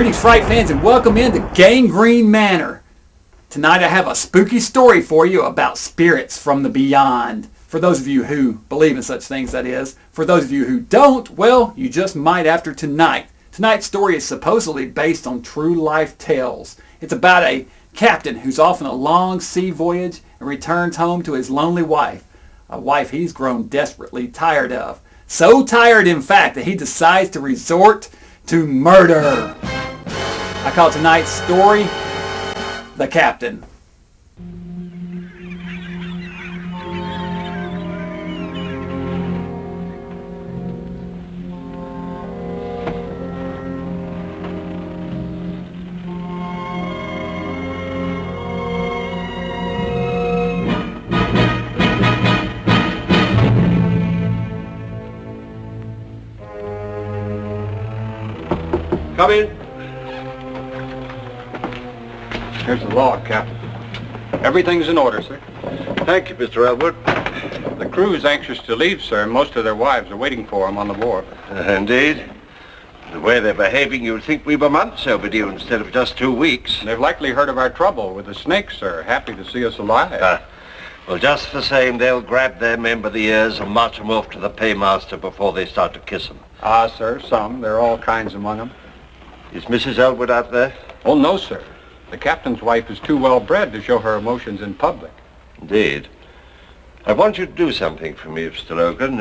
Greetings, Fright fans, and welcome into Gangrene Manor. Tonight I have a spooky story for you about spirits from the beyond. For those of you who believe in such things, that is. For those of you who don't, well, you just might after tonight. Tonight's story is supposedly based on true life tales. It's about a captain who's off on a long sea voyage and returns home to his lonely wife. A wife he's grown desperately tired of. So tired, in fact, that he decides to resort to murder. I call tonight's story, The Captain. Come in. Here's the log, Captain. Everything's in order, sir. Thank you, Mr. Elwood. The crew's anxious to leave, sir. Most of their wives are waiting for them on the wharf. Indeed. The way they're behaving, you'd think we were months overdue instead of just 2 weeks. They've likely heard of our trouble with the snakes, sir. Happy to see us alive. Well, just the same, they'll grab their men by the ears and march them off to the paymaster before they start to kiss them. Ah, sir, some. There are all kinds among them. Is Mrs. Elwood out there? Oh, no, sir. The captain's wife is too well-bred to show her emotions in public. Indeed. I want you to do something for me, Mr. Logan.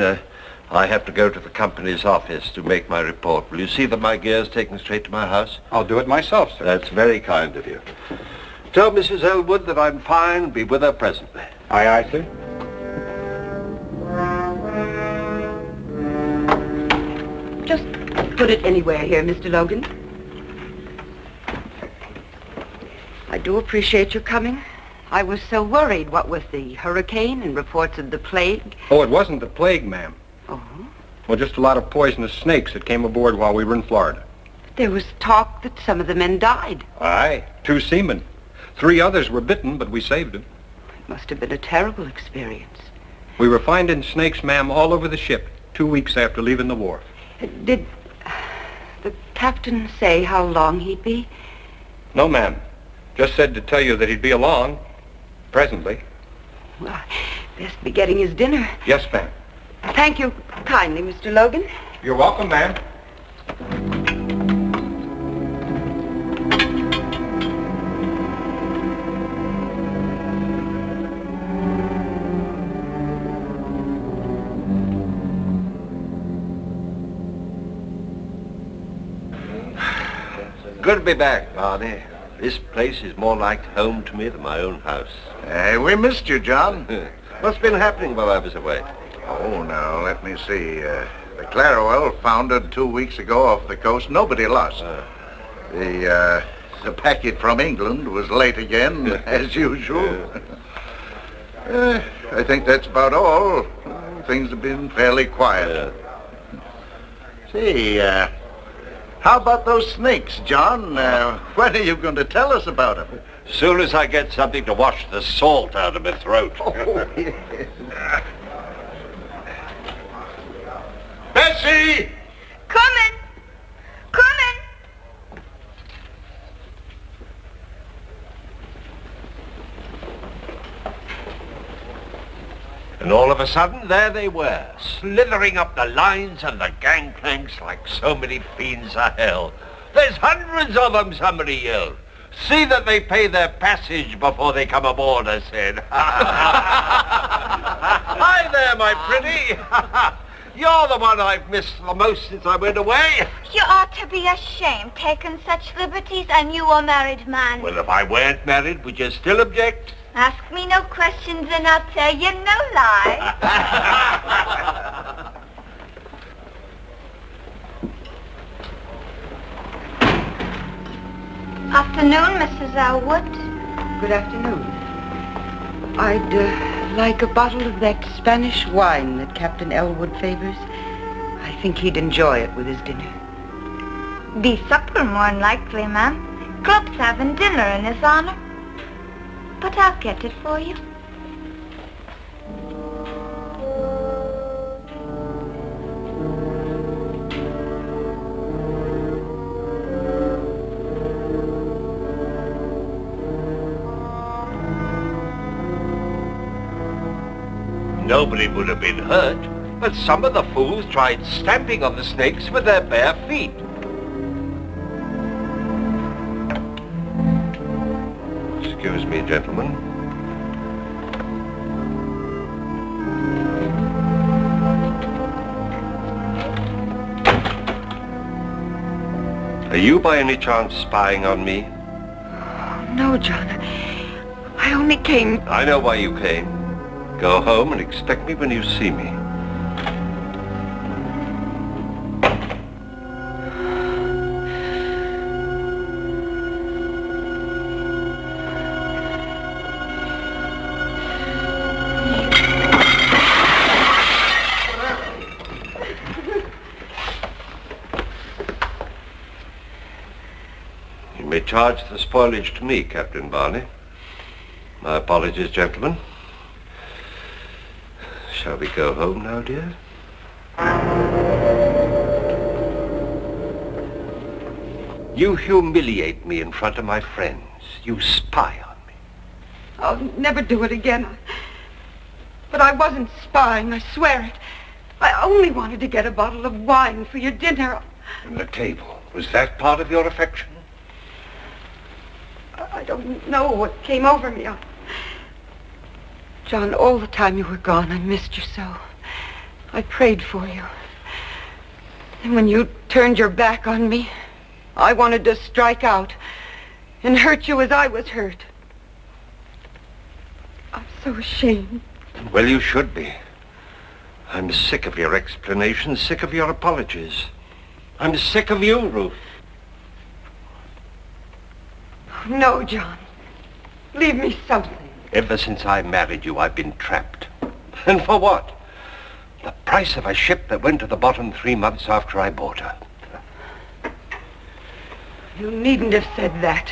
I have to go to the company's office to make my report. Will you see that my gear's taken straight to my house? I'll do it myself, sir. That's very kind of you. Tell Mrs. Elwood that I'm fine and be with her presently. Aye, aye, sir. Just put it anywhere here, Mr. Logan. I do appreciate your coming. I was so worried, what with the hurricane and reports of the plague. Oh, it wasn't the plague, ma'am. Oh? Well, just a lot of poisonous snakes that came aboard while we were in Florida. There was talk that some of the men died. Aye, 2 seamen. 3 others were bitten, but we saved them. It must have been a terrible experience. We were finding snakes, ma'am, all over the ship 2 weeks after leaving the wharf. Did the captain say how long he'd be? No, ma'am. Just said to tell you that he'd be along, presently. Well, best be getting his dinner. Yes, ma'am. Thank you kindly, Mr. Logan. You're welcome, ma'am. Good to be back, Barney. This place is more like home to me than my own house. We missed you, John. What's been happening while I was away? Oh, now, let me see. The Clarowell foundered 2 weeks ago off the coast. Nobody lost. The packet from England was late again, as usual. I think that's about all. Things have been fairly quiet. See, how about those snakes, John? When are you going to tell us about them? As soon as I get something to wash the salt out of my throat. Bessie! Coming! Coming! And all of a sudden, there they were, slithering up the lines and the gangplanks like so many fiends of hell. There's hundreds of them, somebody yelled. See that they pay their passage before they come aboard, I said. Hi there, my pretty. You're the one I've missed the most since I went away. You ought to be ashamed, taking such liberties, and you a married man. Well, if I weren't married, would you still object? Ask me no questions and I'll tell you no lie. Afternoon, Mrs. Elwood. Good afternoon. I'd like a bottle of that Spanish wine that Captain Elwood favors. I think he'd enjoy it with his dinner. Be supper, more'n likely, ma'am. Club's having dinner in his honor. But I'll get it for you. Nobody would have been hurt, but some of the fools tried stamping on the snakes with their bare feet. Excuse me, gentlemen. Are you by any chance spying on me? No, John. I only came... I know why you came. Go home and expect me when you see me. You may charge the spoilage to me, Captain Barney. My apologies, gentlemen. Shall we go home now, dear? You humiliate me in front of my friends. You spy on me. I'll never do it again. But I wasn't spying, I swear it. I only wanted to get a bottle of wine for your dinner. And the table, was that part of your affection? I don't know what came over me. John, all the time you were gone, I missed you so. I prayed for you. And when you turned your back on me, I wanted to strike out and hurt you as I was hurt. I'm so ashamed. Well, you should be. I'm sick of your explanations, sick of your apologies. I'm sick of you, Ruth. No, John. Leave me something. Ever since I married you, I've been trapped. And for what? The price of a ship that went to the bottom 3 months after I bought her. You needn't have said that.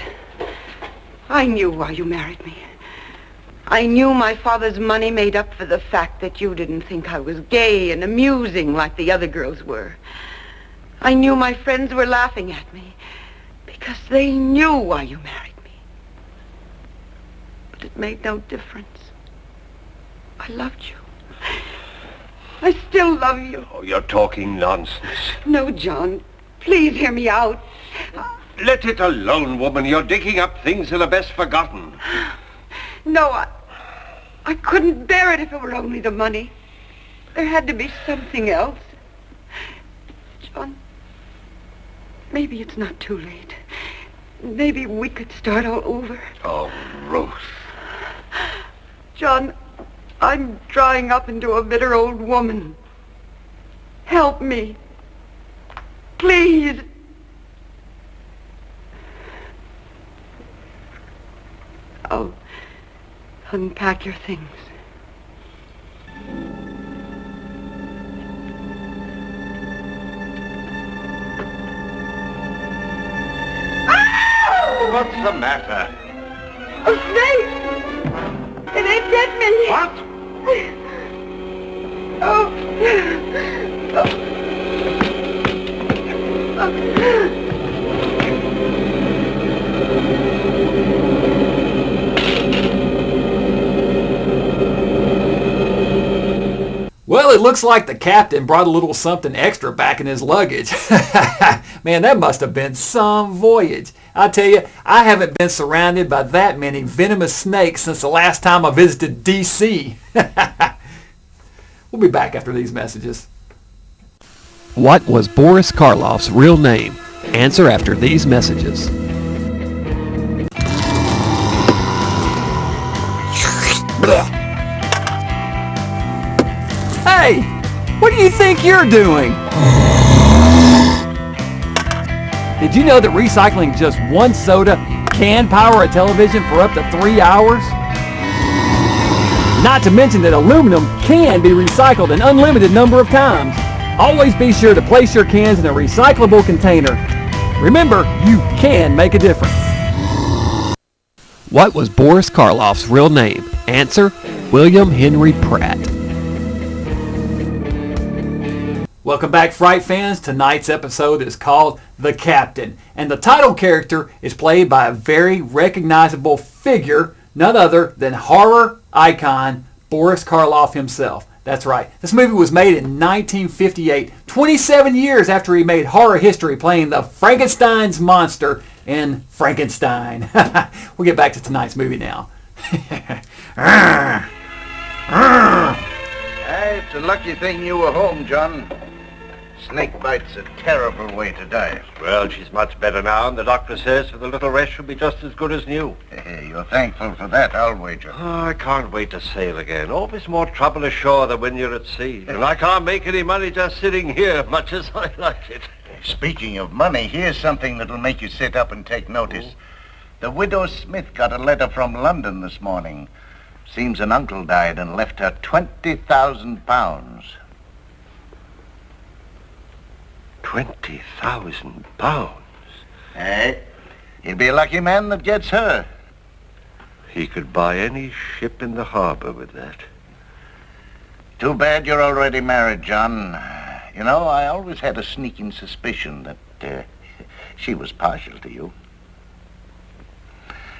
I knew why you married me. I knew my father's money made up for the fact that you didn't think I was gay and amusing like the other girls were. I knew my friends were laughing at me because they knew why you married me. But it made no difference. I loved you. I still love you. Oh, you're talking nonsense. No, John. Please hear me out. Let it alone, woman. You're digging up things that are best forgotten. No, I couldn't bear it if it were only the money. There had to be something else. John, maybe it's not too late. Maybe we could start all over. Oh, Ruth. John, I'm drying up into a bitter old woman. Help me. Please. I'll unpack your things. What's the matter? A snake! It ain't get me! What? Well, it looks like the captain brought a little something extra back in his luggage. Man, that must have been some voyage. I tell you, I haven't been surrounded by that many venomous snakes since the last time I visited D.C. We'll be back after these messages. What was Boris Karloff's real name? Answer after these messages. Hey, what do you think you're doing? Did you know that recycling just one soda can power a television for up to 3 hours? Not to mention that aluminum can be recycled an unlimited number of times. Always be sure to place your cans in a recyclable container. Remember, you can make a difference. What was Boris Karloff's real name? Answer, William Henry Pratt. Welcome back, Fright fans. Tonight's episode is called The Captain, and the title character is played by a very recognizable figure, none other than horror icon Boris Karloff himself. That's right. This movie was made in 1958, 27 years after he made horror history playing the Frankenstein's monster in Frankenstein. We'll get back to tonight's movie now. It's a lucky thing you were home, John. Snake bite's a terrible way to die. Well, she's much better now, and the doctor says with a little rest she'll be just as good as new. You're thankful for that, I'll wager. Oh, I can't wait to sail again. Always more trouble ashore than when you're at sea. And I can't make any money just sitting here, much as I like it. Speaking of money, here's something that'll make you sit up and take notice. The widow Smith got a letter from London this morning. Seems an uncle died and left her £20,000. £20,000? Hey, he'd be a lucky man that gets her. He could buy any ship in the harbor with that. Too bad you're already married, John. You know, I always had a sneaking suspicion that she was partial to you.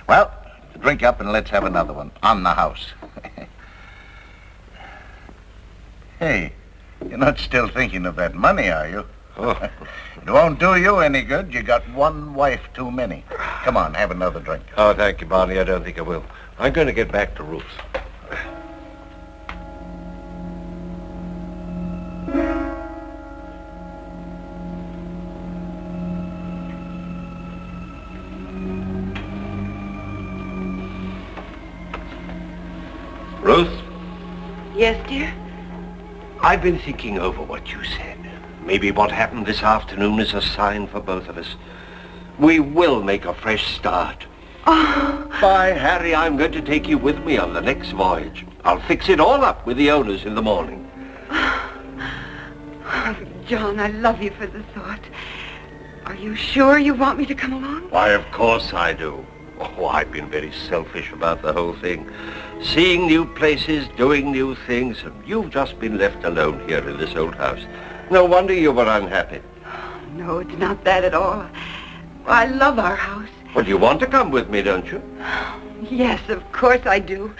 Well, drink up and let's have another one on the house. Hey, you're not still thinking of that money, are you? Oh. It won't do you any good. You got one wife too many. Come on, have another drink. Oh, thank you, Barney. I don't think I will. I'm going to get back to Ruth. Ruth? Yes, dear? I've been thinking over what you said. Maybe what happened this afternoon is a sign for both of us. We will make a fresh start. Oh. By Harry, I'm going to take you with me on the next voyage. I'll fix it all up with the owners in the morning. Oh, John, I love you for the thought. Are you sure you want me to come along? Why, of course I do. Oh, I've been very selfish about the whole thing. Seeing new places, doing new things, and you've just been left alone here in this old house. No wonder you were unhappy. No, it's not that at all. I love our house. Well, you want to come with me, don't you? Yes, of course I do.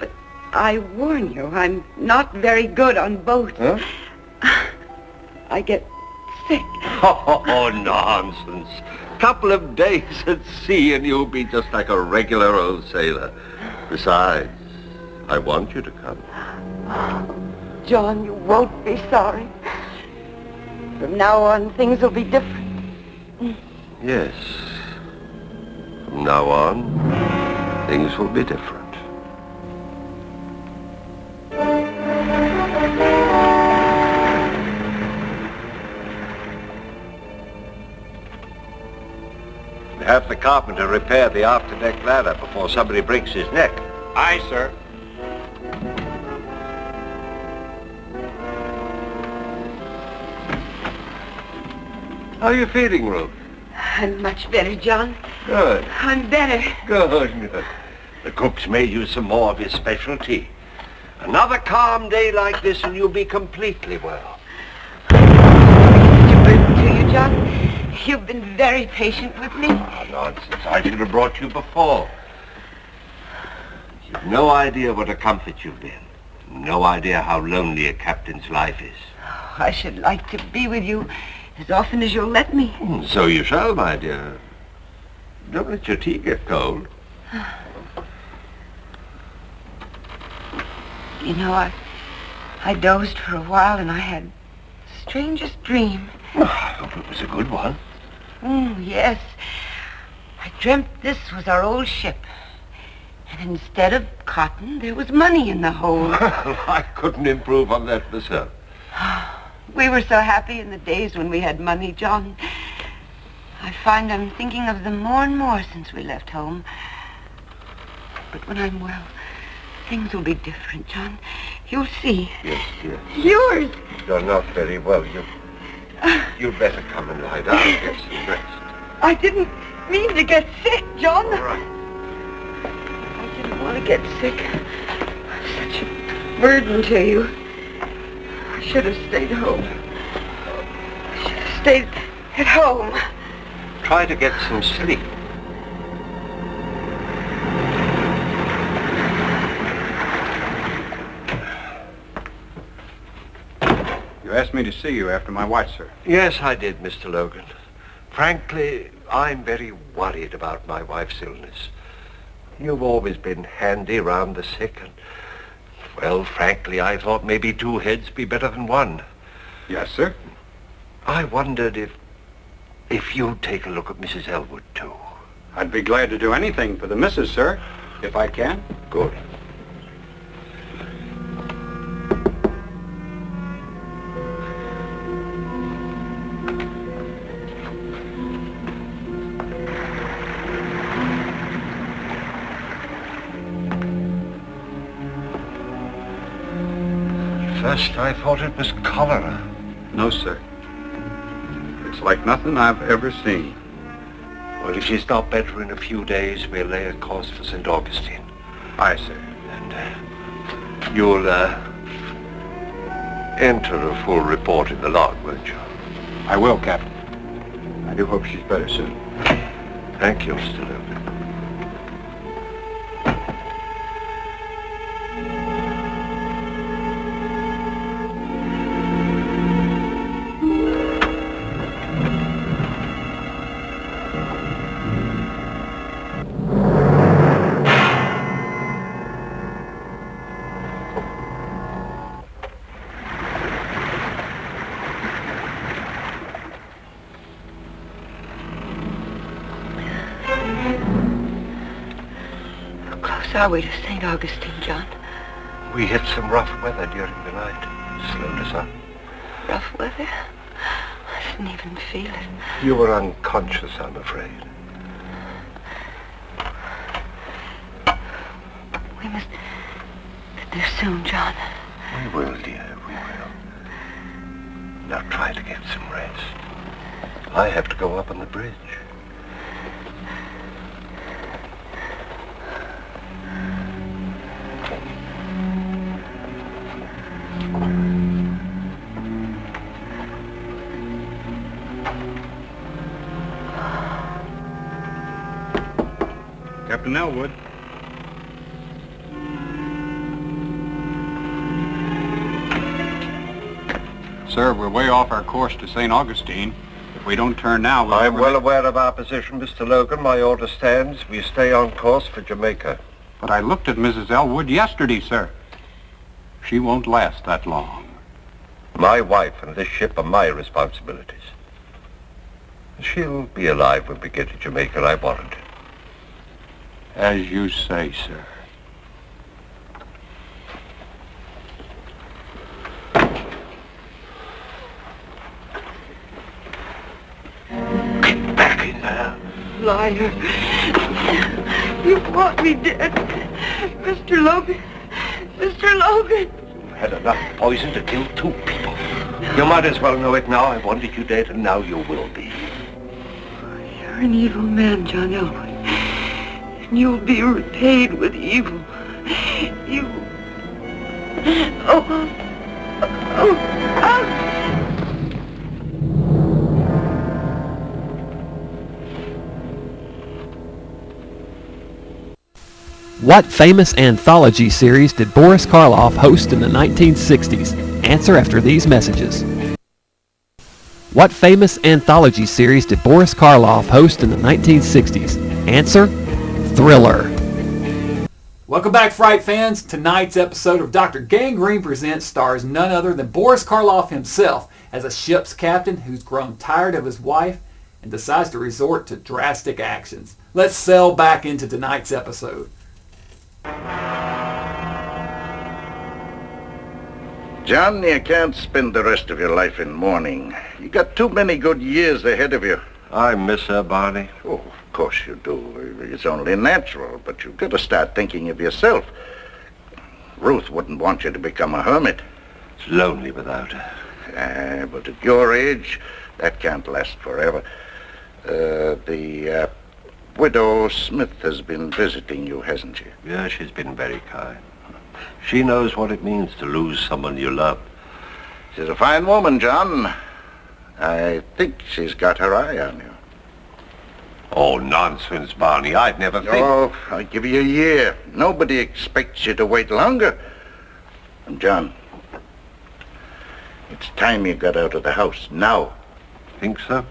But I warn you, I'm not very good on boats. Huh? I get sick. Oh, nonsense. Couple of days at sea and you'll be just like a regular old sailor. Besides, I want you to come. John, you won't be sorry. From now on, things will be different. Yes. From now on, things will be different. Have the carpenter repair the afterdeck ladder before somebody breaks his neck. Aye, sir. How are you feeling, Ruth? I'm much better, John. Good. I'm better. Good. The cook's made you some more of his specialty. Another calm day like this and you'll be completely well. To you, John. You've been very patient with me. Oh, nonsense. I should have brought you before. You've no idea what a comfort you've been. No idea how lonely a captain's life is. I should like to be with you as often as you'll let me. So you shall, my dear. Don't let your tea get cold. You know, I dozed for a while and I had the strangest dream. Oh, I hope it was a good one. Yes. I dreamt this was our old ship. And instead of cotton, there was money in the hold. I couldn't improve on that myself. We were so happy in the days when we had money, John. I find I'm thinking of them more and more since we left home. But when I'm well, things will be different, John. You'll see. Yes, dear. Yours. You're not very well. You'd better come and lie down and get some rest. I didn't mean to get sick, John. All right. I didn't want to get sick. I'm such a burden to you. I should have stayed home. I should have stayed at home. Try to get some sleep. You asked me to see you after my watch, sir. Yes, I did, Mr. Logan. Frankly, I'm very worried about my wife's illness. You've always been handy round the sick, and, well, frankly, I thought maybe two heads be better than one. Yes, sir. I wondered if you'd take a look at Mrs. Elwood, too. I'd be glad to do anything for the missus, sir, if I can. Good. First, I thought it was cholera. No, sir. It's like nothing I've ever seen. Well, if she's not better in a few days, we'll lay a course for St. Augustine. Aye, sir. And you'll enter a full report in the log, won't you? I will, Captain. I do hope she's better soon. Thank you, Mr. Logan. Are we to St. Augustine, John? We hit some rough weather during the night. Slowed us up. Rough weather? I didn't even feel it. You were unconscious, I'm afraid. We must get there soon, John. We will, dear, we will. Now try to get some rest. I have to go up on the bridge. Captain Elwood. Sir, we're way off our course to St. Augustine. If we don't turn now, I'm well aware of our position, Mr. Logan. My order stands. We stay on course for Jamaica. But I looked at Mrs. Elwood yesterday, sir. She won't last that long. My wife and this ship are my responsibilities. She'll be alive when we get to Jamaica, I warrant it. As you say, sir. Get back in there. Liar. You want me dead. Mr. Logan. Mr. Logan. You had enough poison to kill two people. You might as well know it now. I wanted you dead, and now you will be. You're an evil man, John Elwood. And you'll be repaid with evil. You... What famous anthology series did Boris Karloff host in the 1960s? Answer after these messages. What famous anthology series did Boris Karloff host in the 1960s? Answer: Thriller. Welcome back, Fright fans. Tonight's episode of Dr. Gangrene Presents stars none other than Boris Karloff himself as a ship's captain who's grown tired of his wife and decides to resort to drastic actions. Let's sail back into tonight's episode. John, you can't spend the rest of your life in mourning. You got too many good years ahead of you. I miss her, Barney. Oh, of course you do. It's only natural, but you've got to start thinking of yourself. Ruth wouldn't want you to become a hermit. It's lonely without her. But at your age, that can't last forever. The widow Smith has been visiting you, hasn't she? Yeah, she's been very kind. She knows what it means to lose someone you love. She's a fine woman, John. I think she's got her eye on you. Oh, nonsense, Barney. I'd never think... Oh, I'll give you a year. Nobody expects you to wait longer. And, John, It's time you got out of the house, now. Think so?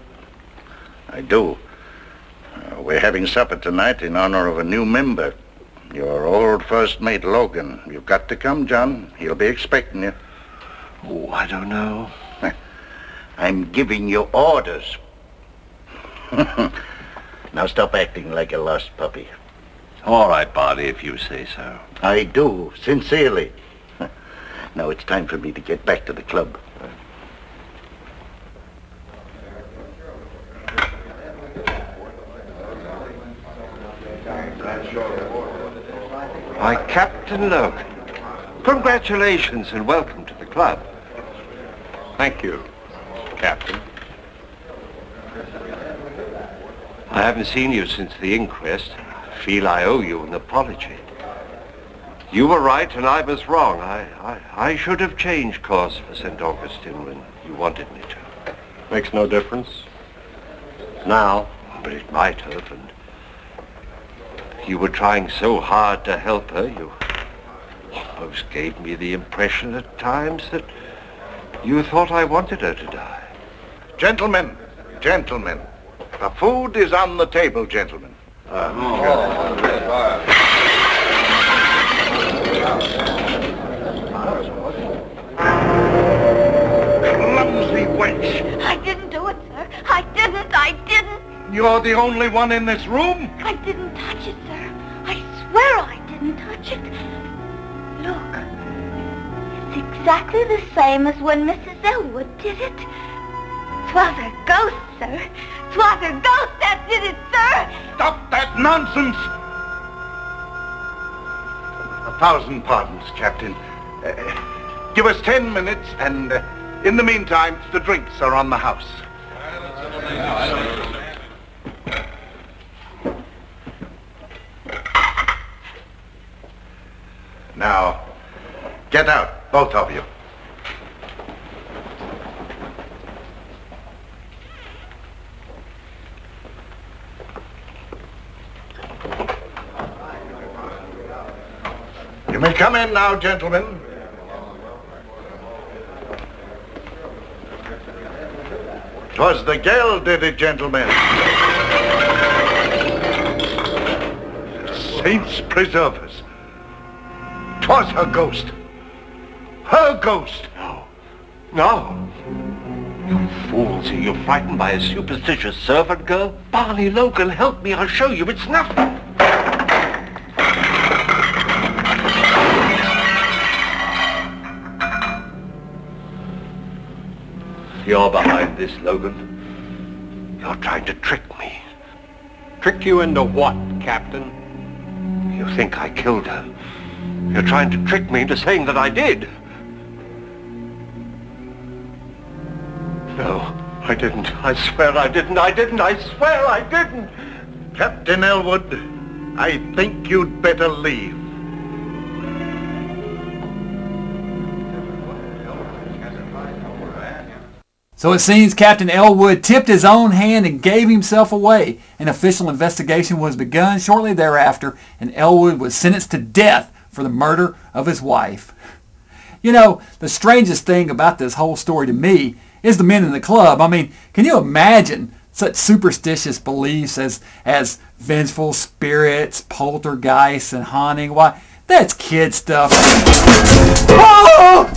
I do. We're having supper tonight in honor of a new member. Your old first mate, Logan. You've got to come, John. He'll be expecting you. Oh, I don't know. I'm giving you orders. Now stop acting like a lost puppy. All right, Barney, if you say so. I do, sincerely. Now it's time for me to get back to the club. Why, Captain Logan, congratulations and welcome to the club. Thank you, Captain. I haven't seen you since the inquest. I feel I owe you an apology. You were right and I was wrong. I should have changed course for St. Augustine when you wanted me to. Makes no difference. Now. But it might have, and you were trying so hard to help her, you almost gave me the impression at times that you thought I wanted her to die. Gentlemen, gentlemen. The food is on the table, gentlemen. Clumsy wench. I didn't do it, sir. I didn't. You're the only one in this room? I didn't touch it, sir. I swear I didn't touch it. Look. It's exactly the same as when Mrs. Elwood did it. 'Twas a ghost, sir. 'Twas a ghost that did it, sir. Stop that nonsense! 1,000 pardons, Captain. Give us 10 minutes, and in the meantime, the drinks are on the house. Now, get out, both of you. You may come in now, gentlemen. 'Twas the gal did it, gentlemen. Saints preserve us. 'Twas her ghost. Her ghost. No. You fools, are you frightened by a superstitious servant girl? Barney Logan, help me, I'll show you it's nothing. You're behind this, Logan. You're trying to trick me. Trick you into what, Captain? You think I killed her. You're trying to trick me into saying that I did. No, I didn't. I swear I didn't. I swear I didn't. Captain Elwood, I think you'd better leave. So it seems Captain Elwood tipped his own hand and gave himself away. An official investigation was begun shortly thereafter, and Elwood was sentenced to death for the murder of his wife. You know, the strangest thing about this whole story to me is the men in the club. I mean, can you imagine such superstitious beliefs as vengeful spirits, poltergeists, and haunting? Why, that's kid stuff. Oh!